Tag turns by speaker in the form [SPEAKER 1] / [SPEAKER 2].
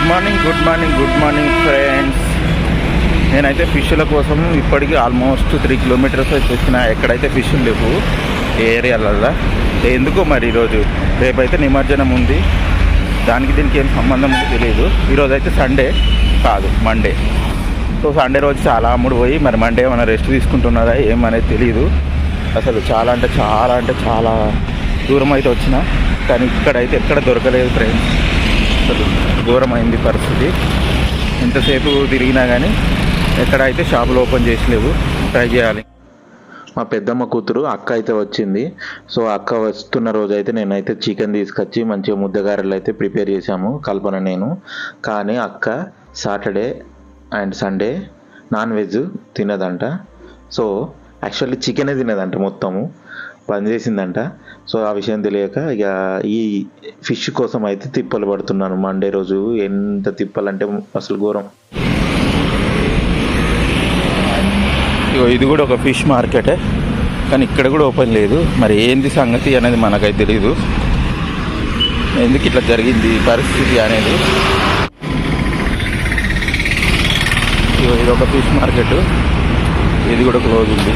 [SPEAKER 1] Good morning friends. నేనైతే ఫిష్ల కోసం ఇప్పటికీ ఆల్మోస్ట్ 3 కిలోమీటర్స్ అయితే వచ్చిన. ఎక్కడైతే ఫిష్లు లేవు ఏ ఏరియాలలో. ఎందుకో మరి ఈరోజు రేపైతే నిమజ్జనం ఉంది, దానికి దీనికి ఏం సంబంధం ఉందో తెలియదు. ఈరోజు అయితే సండే కాదు, మండే. సో సండే రోజు చాలా అమ్ముడు పోయి మరి మండే ఏమైనా రెస్ట్ తీసుకుంటున్నారా ఏమనేది తెలియదు. అసలు చాలా దూరం అయితే వచ్చిన, కానీ ఇక్కడైతే ఎక్కడ దొరకలేదు ఫ్రెండ్స్. అసలు ఘోరమైంది పరిస్థితి. ఎంతసేపు తిరిగినా కానీ ఎక్కడైతే షాపులు ఓపెన్ చేసలేవు. ట్రై చేయాలి. మా పెద్దమ్మ కూతురు అక్క అయితే వచ్చింది. సో అక్క వస్తున్న రోజు అయితే నేనైతే చికెన్ తీసుకొచ్చి మంచిగా ముద్దగారెలు అయితే ప్రిపేర్ చేశాము కల్పన నేను. కానీ అక్క Saturday and Sunday non veg తినదంట. సో యాక్చువల్లీ చికెనే తినదంట, మొత్తము బంద్ చేసిందంట. సో ఆ విషయం తెలియక ఇక ఈ ఫిష్ కోసం అయితే తిప్పలు పడుతున్నాను. మండే రోజు ఎంత తిప్పలంటే అసలు ఘోరం. ఇది కూడా ఒక ఫిష్ మార్కెటే, కానీ ఇక్కడ కూడా ఓపెన్ లేదు. మరి ఏంది సంగతి అనేది మనకైతే తెలియదు, ఎందుకు ఇట్లా జరిగింది పరిస్థితి అనేది. ఇది ఒక ఫిష్ మార్కెట్, ఇది కూడా క్లోజ్ ఉంది.